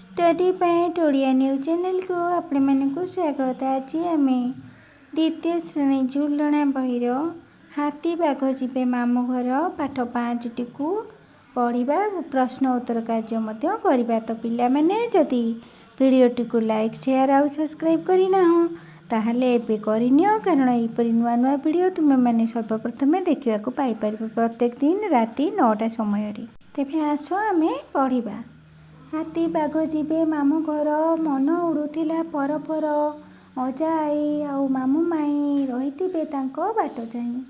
Study point Odia news channel को आपण मानक स्वागत। आज आम द्वितीय श्रेणी झुलना बहिर हाथी बाघ जीवे मामू घर पाठ 5 टी को पढ़ा प्रश्न उत्तर कार्य करवा। तो पिला माने जदि वीडियोटी को लाइक शेयर आउ सब्सक्राइब करना ताहले एबे करनियो, कारण यहीपरि नुआ नुआ वीडियो तुम मैंने सर्वप्रथमे देखा पाइपर प्रत्येक दिन राति 9टा समय। तेबे आस आम पढ़ा। हाथी बाघ जीवे मामू घर मन उड़ूला पर पर अजा आई आउ मामू माई रही बाट चाही।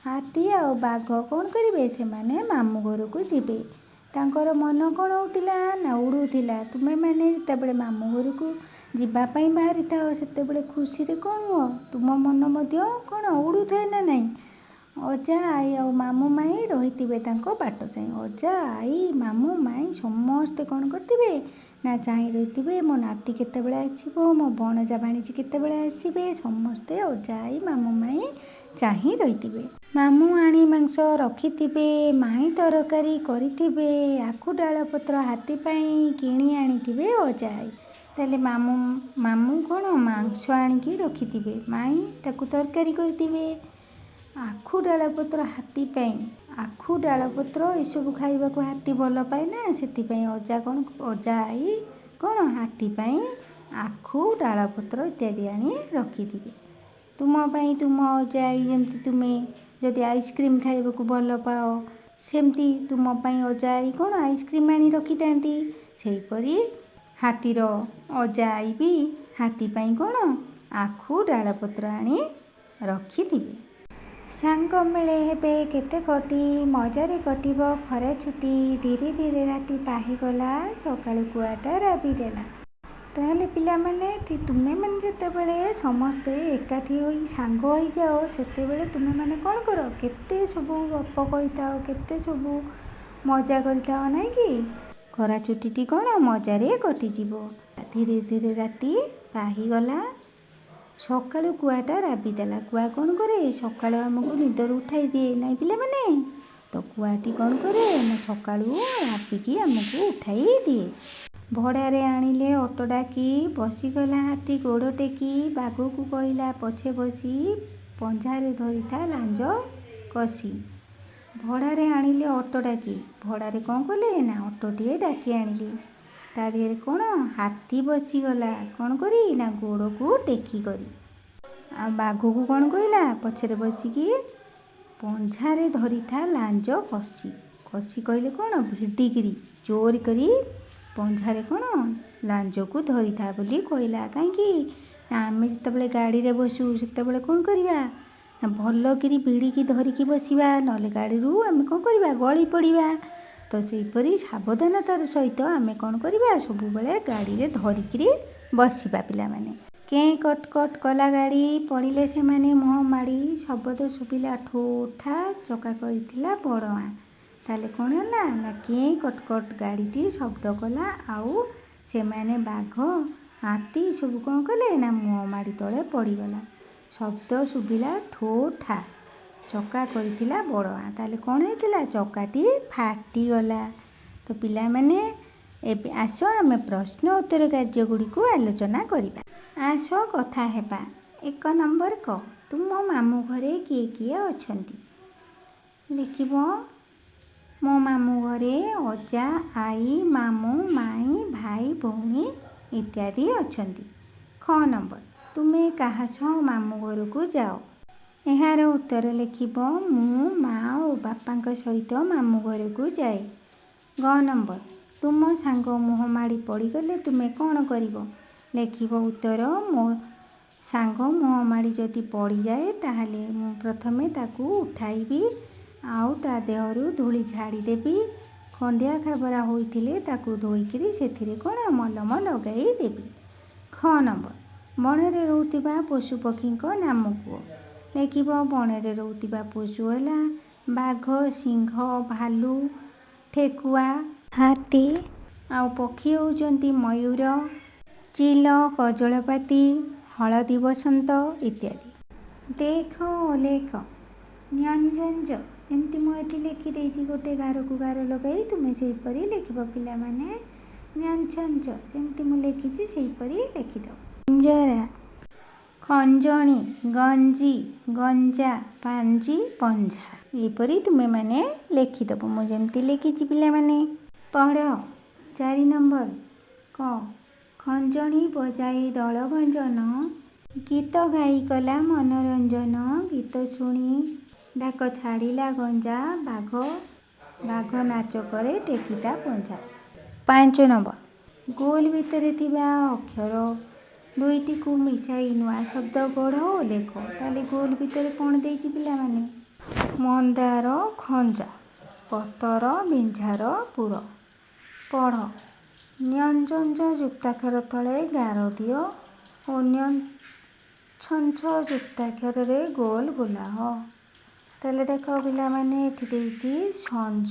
हाथी आउ बाघ कौन करेंगे से माने मामू घर को जीवे। तांकर मन कौन होता ना उड़ूला। तुम्हें मैंने जिते मामू घर को जीवाई बाहरी था से खुशी कौन हुआ तुम मन कौन उड़ू थाए ना नहीं। अजा आई आउ मामू माई रही बाट चाही। अजा आई मामू माई समस्ते कौन करते ना चाही रही मो नाती केतेबेले आसीबो, मो भणजा भाणीजी केतेबेले आसीबे, समस्ते अजा आई मामू माई चाही रही। मामू आनी मांस रखिथिबे, माई तरकारी करिथिबे, आखु डाल पत्र हाथी पाई किणी आनिथिबे अजा आई। ताले मामू मामू कौन मांस आनिकी रखिथिबे, माई ताकु तरकारी करिथिबे। आखु डाल पत्र हाथी पाई, आखु डाल पत्र एसबू खाइबा को हाथी भल पाए ना, से अजा कौन अजा आई कौन हाथी पाई आखु डाल पत्र इत्यादि आनी रखिथिबे। तुम पाई तुम अजा आई जमती तुम्हें जदि आइसक्रीम खाइबा को भल पाओ सेमती तुम पाई अजा आई कौन आइसक्रीम आनी रखी थांती। सेहीपरि हाथीर अजा आई भी हाथी पाई कौन आखु डाल पत्र आनी रखिथिबे। सांग मेले हेबे केते कटी मजारे कटिब खरा छुट्टी। धीरे धीरे राति पाहीगला सकाळु कुआटा राबी देला। ताहले पिला माने तुम्हें मैंने जितेबले समस्ते एकाठी होई सांग होई जाओ सेतेबेले तुम्हें माने कौन करो केते सबू गप कहिताओ, केते सबू मजा करिताओ नाई कि खरा छुट्टी कौन मजारे कटिजिवो। धीरे धीरे राति पाहीगला सकाळु कुआटा राबी देला। कुआ कौन करे सकाळु आमको निदर उठाई दिए नाई पिला माने। तो कुआटी कौन करे ना सकाळु राबिकी आमको उठाई दिए। भड़ारे आनिले ऑटो डाकी बसीगला हाथी गोड़ टेकी बाघ को कहला पछे बसी पंजारे धरी था लांज कसी। भड़ारे आनिले ऑटो डाकी भड़ारे कौन कले ना ऑटोटे डाकी आनिले ता देहरे कौन हाथी बसीगला कौन करी ना गोड़ को टेकी करी। आ बाघ को कौन कहला पछरे बसिकी पंझारे धरी था लांज कसी। कसी कहले कौन भिडिकी जोर करी पंझारे कौन लांज को धरी था बोली कहला। कहीं आम जिते गाड़ी रे बसु से कौन करवा ना भल कि भिड़िकी धरिकी बसवा ना गाड़ी आम कौन करवा गली पड़ा। तो सेहीपरि सावधानतार सहित आम कौन करवा सब बेले गाड़ी रे धरिकी बसवा। पिला माने कें कट कट कला गाड़ी पड़िले से माने मुह माड़ी शब्द शुभिला ठोठा चका करिथिला बड़आ। ताले कौन है ना कें कट कट गाड़ी शब्द कला आउ से माने बाघ हाथी सब कौन कले ना मुह माड़ी तले पड़गला। शब्द शुभिला ठोठा चका करिथिला बड़आ। ताले कौन होइथिला चकाटी फाटीगला। तो पिला माने एबे आस आम प्रश्न उत्तर कार्य गुड़ी को आलोचना करिबा। आस कथा हेबा। 1 नंबर क तुम मामू घरे किए किए अछंती। लिखिब मो मामू घरे अजा आई मामू माई भाई भौणी इत्यादि अछंती। ख नंबर तुमे काहा सह मामू घर को जाओ। एहार उत्तर लिखिब मु माँ और बापा सहित मामू घर को जाए। ग नंबर तुम सांग मुह माड़ी पड़गले तुमे कौन करिवो। लिखिब उत्तर मो सांग मुह माड़ी जदि पड़ जाए ताहले मु प्रथमे ताकू उठाइबी आउ ता देहरु धूली झाड़ी देबी। खंडिया खाबरा होइथिले ताकू धोइकिरी सेथिरे कौन मलम लगाई देबी। ख नंबर बणरे रहउतिबा पशु पक्षीको नाम कुओ। लिखिब बणरे रहउतिबा पशु होला बाघ, सिंह, भालू, ठेकुआ, हाथी आउ पक्षी होउचंती मयूर, चिल, कजलपाती, हलदी बसंत इत्यादि। देख लेख न्यंजंज एमती मुझे लिखिदे गोटे गार को गार लगे तुम्हें से लिख पिला माने ञ ଯେମିତି ମୁଁ ଲେଖିଛି ସେହିପରି ଲେଖିଦେବ। ପିଞ୍ଜରା, ଖଞ୍ଜଣି, ଗଞ୍ଜି, ଗଞ୍ଜା, ପାଞ୍ଜି, ପଞ୍ଝା ଏହିପରି ତୁମେମାନେ ଲେଖିଦେବ। ମୁଁ ଯେମିତି ଲେଖିଛି ପିଲାମାନେ ପଢ଼। 4 ନମ୍ବର କ ଖଞ୍ଜଣି ବଜାଇ ଦଳ ଭଞ୍ଜନ, ଗୀତ ଗାଇ କଲା ମନୋରଞ୍ଜନ, ଗୀତ ଶୁଣି ଡାକ ଛାଡ଼ିଲା ଗଞ୍ଜା, ବାଘ ନାଚ କରେ ଟେକିତା ପଞ୍ଝା। 5 ନମ୍ବର ଗୋଲ ଭିତରେ ଥିବା ଅକ୍ଷର ଦୁଇଟିକୁ ମିଶାଇ ନୂଆ ଶବ୍ଦ ଗଢ଼ ଓ ଲେଖ। ତାହେଲେ ଗୋଲ ଭିତରେ କ'ଣ ଦେଇଛି ପିଲାମାନେ? ମନ୍ଦାର ଖଞ୍ଜା, ପତର ବିଞ୍ଝାର ପୁର। ପଢ଼। ଞ୍ଜ ଯୁକ୍ତାକ୍ଷର ତଳେ ଗାର ଦିଅ ଓ ଛ ଯୁକ୍ତାକ୍ଷରରେ ଗୋଲ ବୁଲାଅ। ତାହେଲେ ଦେଖ ପିଲାମାନେ ଏଠି ଦେଇଛି ସଞ୍ଜ,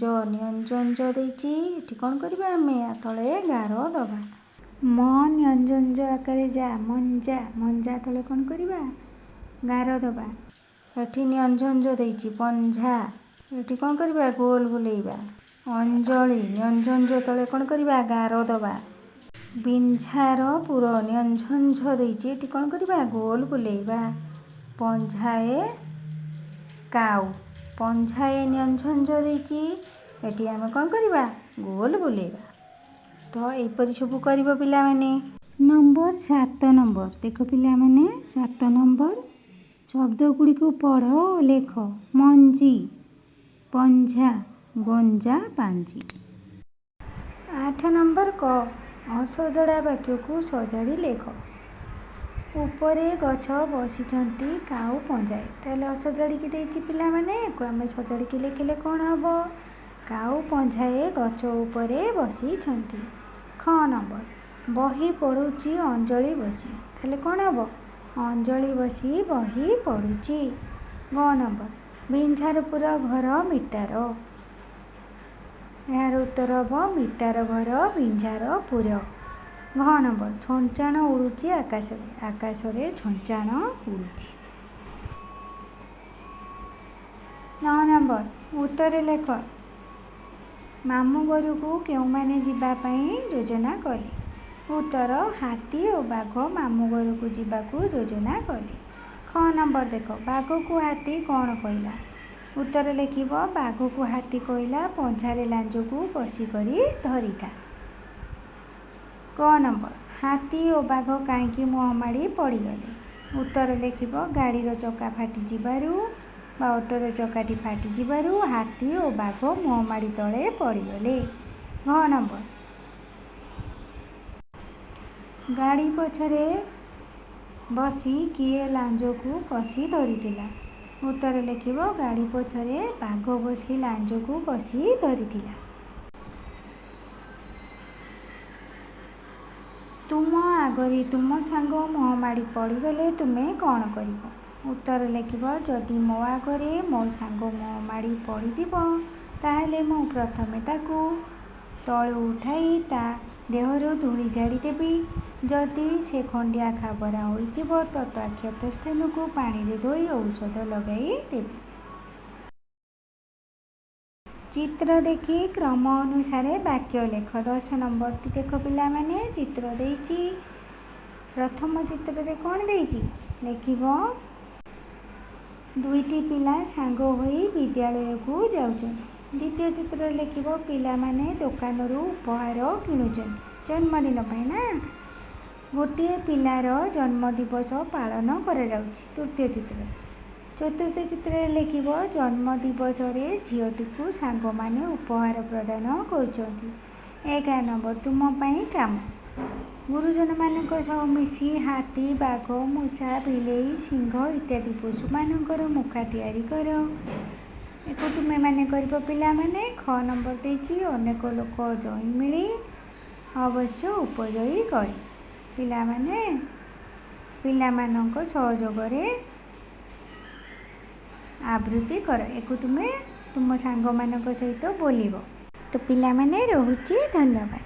ଞ୍ଜ ଦେଇଛି। ଏଠି କ'ଣ କରିବା ଆମେ? ୟା ତଳେ ଗାର ଦେବା। ញ្ଜ ଆକାରରେ ଯା, ମଞ୍ଜା ତଳେ କ'ଣ କରିବା? ଗାର ଦେବା। ଏଠି ញ្ଜ ଦେଇଛି ପଞ୍ଝା, ଏଠି କ'ଣ କରିବା? ଗୋଲ ବୁଲେଇବା। ଅଞ୍ଜଳି, ញ្ଜ ତଳେ କ'ଣ କରିବା? ଗାର ଦେବା। ବିଞ୍ଝାର ପୁର, ញ្ଝ ଦେଇଛି, ଏଠି କ'ଣ କରିବା? ଗୋଲ ବୁଲେଇବା। ପଞ୍ଝାଏ କାଉ, ପଞ୍ଝାଏ ញ្ଜ ଦେଇଛି, ଏଠି ଆମେ କ'ଣ କରିବା? ଗୋଲ ବୁଲେଇବା। ତ ଏହିପରି ସବୁ କରିବ ପିଲାମାନେ। 7 ନମ୍ବର ଦେଖ ପିଲାମାନେ 7 ନମ୍ବର ଶବ୍ଦ ଗୁଡ଼ିକୁ ପଢ଼ ଓ ଲେଖ। ମଞ୍ଜି, ପଞ୍ଝା, ଗଞ୍ଜା, ପାଞ୍ଜି। 8 ନମ୍ବର କ ଅସଜଡ଼ା ବାକ୍ୟକୁ ସଜାଡ଼ି ଲେଖ। ଉପରେ ଗଛ ବସିଛନ୍ତି କାଉ ପଞ୍ଝାଏ। ତାହେଲେ ଅସଜାଡ଼ିକି ଦେଇଛି ପିଲାମାନେ, ୟାକୁ ଆମେ ସଜାଡ଼ିକି ଲେଖିଲେ କ'ଣ ହେବ? କାଉ ପଞ୍ଝାଏ ଗଛ ଉପରେ ବସିଛନ୍ତି। ଖ ନମ୍ବର ବହି ପଢ଼ୁଛି ଅଞ୍ଜଳି ବସି। ତାହେଲେ କ'ଣ ହେବ? ଅଞ୍ଜଳି ବସି ବହି ପଢ଼ୁଛି। ଗ ନମ୍ବର ବିଞ୍ଝାର ପୁର ଘର ମିତାର। ଏହାର ଉତ୍ତର ହେବ ମିତାର ଘର ବିଞ୍ଝାର ପୁର। ଘ ନମ୍ବର ଛଞ୍ଚାଣ ଉଡ଼ୁଛି ଆକାଶରେ। ଆକାଶରେ ଛଞ୍ଚାଣ ଉଡ଼ୁଛି। 9 ନମ୍ବର ଉତ୍ତର ଲେଖ। ମାମୁଁ ଘରକୁ କେଉଁମାନେ ଯିବା ପାଇଁ ଯୋଜନା କଲେ? ଉତ୍ତର ହାତୀ ଓ ବାଘ ମାମୁଁ ଘରକୁ ଯିବାକୁ ଯୋଜନା କଲେ। ଖ ନମ୍ବର ଦେଖ ବାଘକୁ ହାତୀ କ'ଣ କହିଲା? ଉତ୍ତର ଲେଖିବ ବାଘକୁ ହାତୀ କହିଲା ପଞ୍ଝାରେ ଲାଞ୍ଜକୁ କଷି କରି ଧରିଥା। ଗ ନମ୍ବର ହାତୀ ଓ ବାଘ କାହିଁକି ମୁହଁ ମାଡ଼ି ପଡ଼ିଗଲେ? ଉତ୍ତର ଲେଖିବ ଗାଡ଼ିର ଚକା ଫାଟିଯିବାରୁ ବା ଅଟୋର ଚକାଟି ଫାଟିଯିବାରୁ ହାତୀ ଓ ବାଘ ମୁହଁ ମାଡ଼ି ତଳେ ପଡ଼ିଗଲେ। ଘ ନମ୍ବର ଗାଡ଼ି ପଛରେ ବସି କିଏ ଲାଞ୍ଜକୁ କଷି ଧରିଥିଲା? ଉତ୍ତର ଲେଖିବ ଗାଡ଼ି ପଛରେ ବାଘ ବସି ଲାଞ୍ଜକୁ କଷି ଧରିଥିଲା। ତୁମ ଆଗରେ ତୁମ ସାଙ୍ଗ ମୁହଁ ମାଡ଼ି ପଡ଼ିଗଲେ ତୁମେ କ'ଣ କରିବ? ଉତ୍ତର ଲେଖିବ ଯଦି ମୋ ଆଗରେ ମୋ ସାଙ୍ଗ ମୁହଁ ମାଡ଼ି ପଡ଼ିଯିବ ତାହେଲେ ମୁଁ ପ୍ରଥମେ ତାକୁ ତଳୁ ଉଠାଇ ତା ଦେହରୁ ଧୂଳି ଝାଡ଼ିଦେବି। ଯଦି ସେ ଖଣ୍ଡିଆ ଖାବରା ହୋଇଥିବ ତ ତା କ୍ଷତ ସ୍ଥାନକୁ ପାଣିରେ ଧୋଇ ଔଷଧ ଲଗାଇ ଦେବି। ଚିତ୍ର ଦେଖି କ୍ରମ ଅନୁସାରେ ବାକ୍ୟ ଲେଖ। 10 ନମ୍ବରଟି ଦେଖ ପିଲାମାନେ ଚିତ୍ର ଦେଇଛି। ପ୍ରଥମ ଚିତ୍ରରେ କ'ଣ ଦେଇଛି? ଲେଖିବ ଦୁଇଟି ପିଲା ସାଙ୍ଗ ହୋଇ ବିଦ୍ୟାଳୟକୁ ଯାଉଛନ୍ତି। ଦ୍ୱିତୀୟ ଚିତ୍ରରେ ଲେଖିବ ପିଲାମାନେ ଦୋକାନରୁ ଉପହାର କିଣୁଛନ୍ତି ଜନ୍ମଦିନ ପାଇଁ ନା। ଗୋଟିଏ ପିଲାର ଜନ୍ମଦିବସ ପାଳନ କରାଯାଉଛି। ତୃତୀୟ ଚିତ୍ରରେ। ଚତୁର୍ଥ ଚିତ୍ରରେ ଲେଖିବ ଜନ୍ମଦିବସରେ ଝିଅଟିକୁ ସାଙ୍ଗମାନେ ଉପହାର ପ୍ରଦାନ କରୁଛନ୍ତି। 11 ନମ୍ବର ତୁମ ପାଇଁ କାମ। ଗୁରୁଜନମାନଙ୍କ ସହ ମିଶି ହାତୀ, ବାଘ, ମୂଷା, ବିଲେଇ, ସିଂହ ଇତ୍ୟାଦି ପଶୁମାନଙ୍କର ମୁଖା ତିଆରି କର। ଏକୁ ତୁମେମାନେ କରିବ ପିଲାମାନେ। ଖ ନମ୍ବର ଦେଇଛି ଅନେକ ଲୋକ ଜଇଁ ମିଳି ଅବଶ୍ୟ ଉପଜୟୀ କରି। ପିଲାମାନେ ପିଲାମାନଙ୍କ ସହଯୋଗରେ ଆବୃତ୍ତି କର। ଏକୁ ତୁମେ ତୁମ ସାଙ୍ଗମାନଙ୍କ ସହିତ ବୋଲିବ। ତ ପିଲାମାନେ ରହୁଛି, ଧନ୍ୟବାଦ।